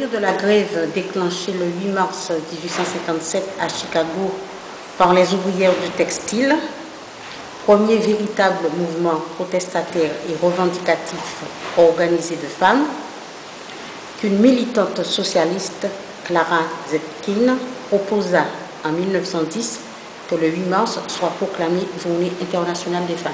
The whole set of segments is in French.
souvenir de la grève déclenchée le 8 mars 1857 à Chicago par les ouvrières du textile, premier véritable mouvement protestataire et revendicatif organisé de femmes, qu'une militante socialiste, Clara Zetkin, proposa en 1910 que le 8 mars soit proclamé Journée internationale des femmes.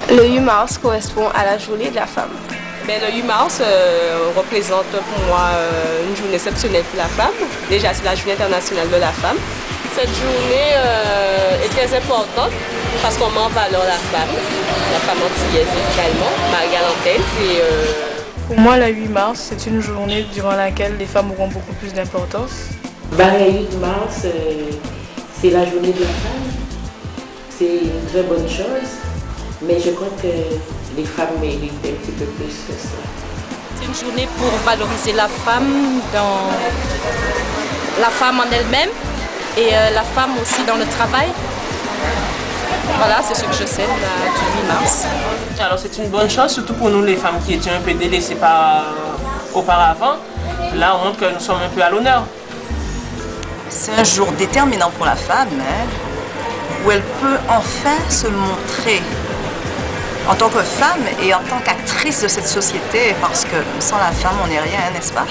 Le 8 mars correspond à la journée de la femme. Le 8 mars représente pour moi une journée exceptionnelle pour la femme. Déjà, c'est la journée internationale de la femme. Cette journée est très importante parce qu'on met en valeur la femme antillaise également, marie-gallantaise. Pour moi, le 8 mars, c'est une journée durant laquelle les femmes auront beaucoup plus d'importance. Le 8 mars, c'est la journée de la femme. C'est une très bonne chose. Mais je crois que les femmes méritent un petit peu plus que ça. C'est une journée pour valoriser la femme en elle-même et la femme aussi dans le travail. Voilà, c'est ce que je sais du 8 mars. Alors c'est une bonne chose, surtout pour nous les femmes qui étaient un peu délaissées auparavant. Là, on montre que nous sommes un peu à l'honneur. C'est un jour déterminant pour la femme, où elle peut enfin se montrer en tant que femme et en tant qu'actrice de cette société, parce que sans la femme, on n'est rien, n'est-ce pas?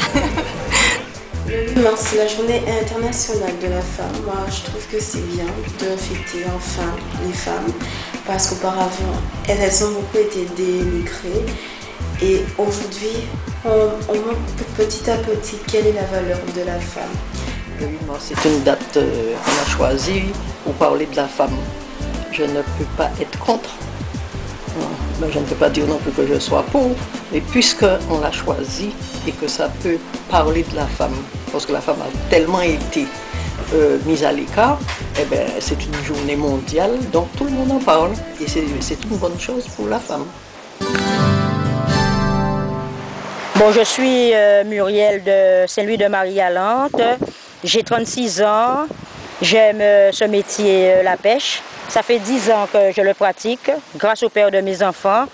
Le 8 mars, c'est la journée internationale de la femme. Moi, je trouve que c'est bien de fêter enfin les femmes, parce qu'auparavant, elles ont beaucoup été dénigrées. Et aujourd'hui, on montre petit à petit quelle est la valeur de la femme. Le 8 mars, c'est une date qu'on a choisie pour parler de la femme. Je ne peux pas être contre. Ben, je ne peux pas dire non plus que je sois pour, mais puisqu'on l'a choisi et que ça peut parler de la femme, parce que la femme a tellement été mise à l'écart, eh ben, c'est une journée mondiale, donc tout le monde en parle, et c'est une bonne chose pour la femme. Bon, je suis Muriel de Saint-Louis de Marie-Galante, j'ai 36 ans, j'aime ce métier, la pêche. Ça fait 10 ans que je le pratique, grâce au père de mes enfants.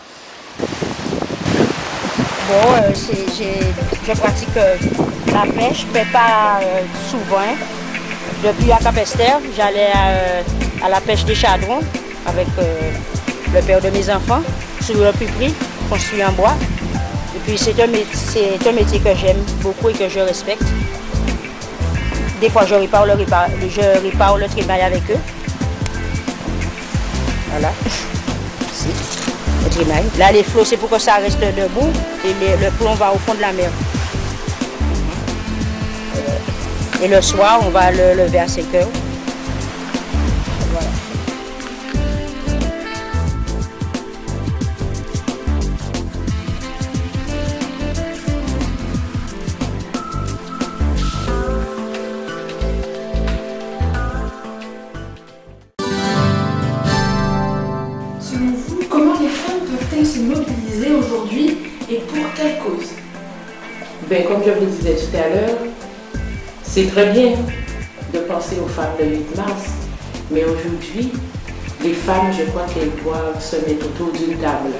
Bon, je pratique la pêche, mais pas souvent. Depuis à Cap-Esther, j'allais à la pêche des chadrons avec le père de mes enfants, sur le pupitre, construit en bois. Et puis c'est un métier que j'aime beaucoup et que je respecte. Des fois, je répare le trémail avec eux. Voilà, ici, le trémail. Là, les flots, c'est pour que ça reste debout et le plomb va au fond de la mer. Et le soir, on va le lever à 5 heures. Voilà. Se mobiliser aujourd'hui et pour quelle cause? Comme je vous disais tout à l'heure, c'est très bien de penser aux femmes le 8 mars, mais aujourd'hui, les femmes, je crois qu'elles doivent se mettre autour d'une table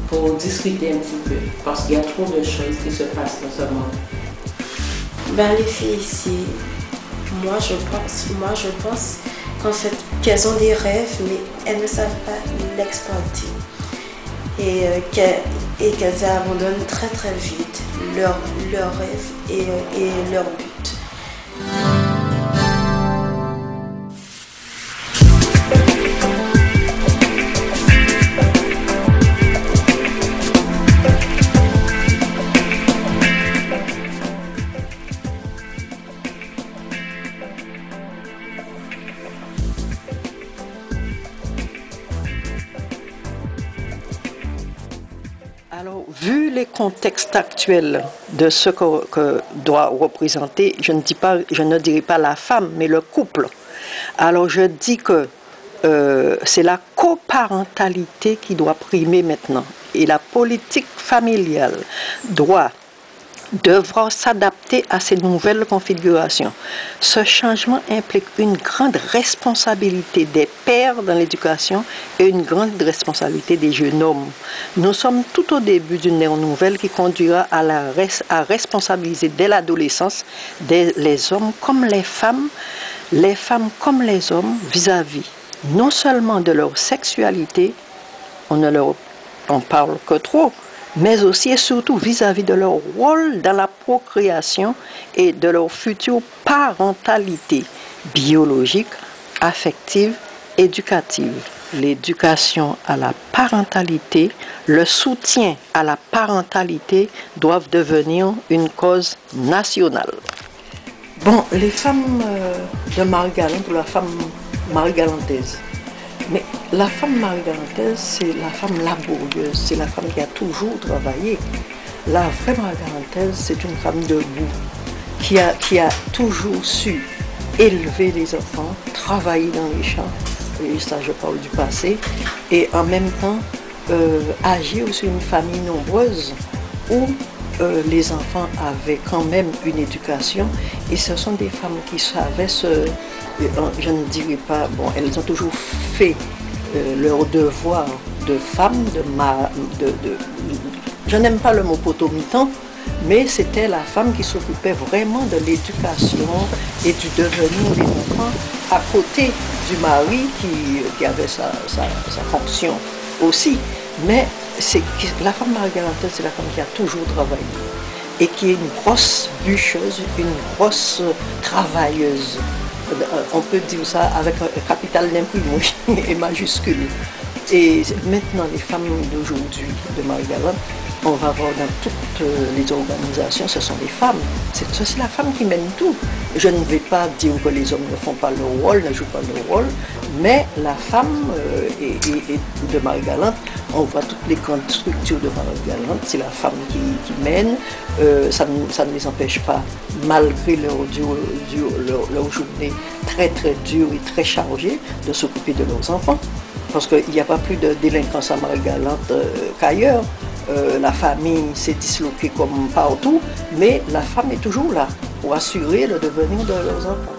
pour discuter un petit peu, parce qu'il y a trop de choses qui se passent dans ce monde. Les filles ici, moi je pense qu'en fait, qu'elles ont des rêves, mais elles ne savent pas l'exploiter. Et qu'elles abandonnent très très vite leurs rêves et leurs buts. Alors, vu les contextes actuels de ce que doit représenter, je ne dirais pas la femme, mais le couple. Alors, je dis que c'est la coparentalité qui doit primer maintenant. Et la politique familiale doit devra s'adapter à ces nouvelles configurations. Ce changement implique une grande responsabilité des pères dans l'éducation et une grande responsabilité des jeunes hommes. Nous sommes tout au début d'une ère nouvelle qui conduira à responsabiliser dès l'adolescence les hommes comme les femmes comme les hommes vis-à-vis non seulement de leur sexualité, on ne leur en parle que trop, mais aussi et surtout vis-à-vis de leur rôle dans la procréation et de leur future parentalité biologique, affective, éducative. L'éducation à la parentalité, le soutien à la parentalité doivent devenir une cause nationale. Bon, les femmes de Marie-Galante ou la femme marie-galantaise. Mais la femme marie-galantaise, c'est la femme laborieuse, c'est la femme qui a toujours travaillé. La vraie marie-galantaise, c'est une femme debout, qui a toujours su élever les enfants, travailler dans les champs, et ça je parle du passé, et en même temps agir sur une famille nombreuse où les enfants avaient quand même une éducation, et ce sont des femmes qui savaient je ne dirais pas, bon, elles ont toujours fait leur devoir de femme, je n'aime pas le mot potomitan, mais c'était la femme qui s'occupait vraiment de l'éducation et du devenir des enfants à côté du mari qui avait sa fonction aussi. Mais la femme marie-galantaise, c'est la femme qui a toujours travaillé et qui est une grosse bûcheuse, une grosse travailleuse. On peut dire ça avec un capital d'imprimé et majuscule. Et maintenant, les femmes d'aujourd'hui, de Marie-Galante, on va voir dans toutes les organisations, ce sont des femmes. C'est la femme qui mène tout. Je ne vais pas dire que les hommes ne font pas leur rôle, ne jouent pas leur rôle, mais la femme de Marie-Galante, on voit toutes les grandes structures de Marie-Galante, c'est la femme qui mène. Ça ne les empêche pas, malgré leur journée très très dure et très chargée, de s'occuper de leurs enfants. Parce qu'il n'y a pas plus de délinquance à Marie-Galante qu'ailleurs. La famille s'est disloquée comme partout, mais la femme est toujours là pour assurer le devenir de leurs enfants.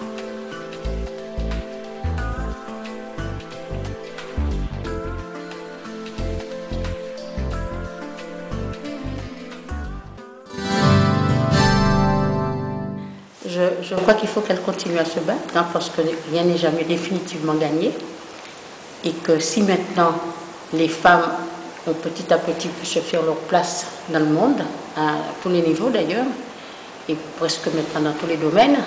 Je crois qu'il faut qu'elle continue à se battre, hein, parce que rien n'est jamais définitivement gagné. Et que si maintenant les femmes ont petit à petit pu se faire leur place dans le monde, à tous les niveaux d'ailleurs, et presque maintenant dans tous les domaines,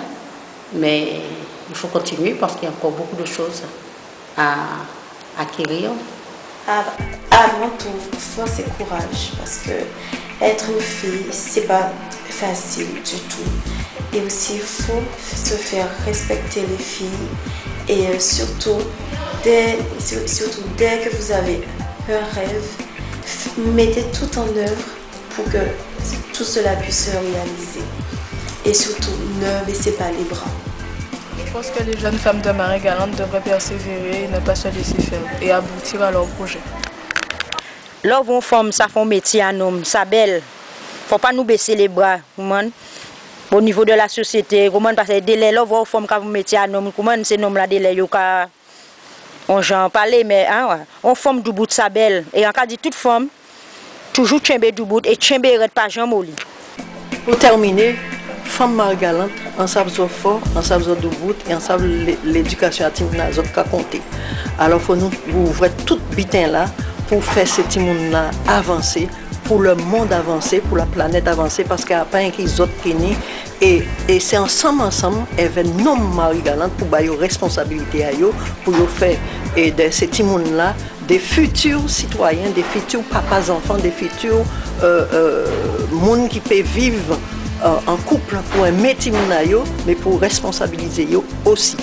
mais il faut continuer parce qu'il y a encore beaucoup de choses à acquérir. Avant tout, force et courage, parce que être une fille, c'est pas facile du tout. Et aussi, il faut se faire respecter les filles. Et surtout, dès que vous avez un rêve, mettez tout en œuvre pour que tout cela puisse se réaliser. Et surtout, ne baissez pas les bras. Je pense que les jeunes femmes de Marie-Galante devraient persévérer et ne pas se laisser faire et aboutir à leur projet. Là où on forme, ça fait un métier à nous, ça belle. Il ne faut pas nous baisser les bras. Au niveau de la société, parce que délai là, on forme un métier à nous, c'est nous là délai on j'en parlais, mais on forme du bout de sa belle. Et en cas de toute forme, toujours tchembe du bout et tchembe reste pas jamais au lit. Pour terminer, femme Marie-Galante, on savent fort, on savent du bout et on savent l'éducation à Timona Zot qu'à compter. Alors, il faut nous ouvrir tout bitin là pour faire ce Timona avancer, pour le monde avancer, pour la planète avancer, parce qu'il n'y a pas un qui autres qui ni. Et c'est ensemble, avec nos Marie-Galante pour avoir responsabilité à eux, pour faire de ces timons là des futurs citoyens, des futurs papas enfants, des futurs monde qui peuvent vivre en couple pour un métier, mais pour responsabiliser eux aussi.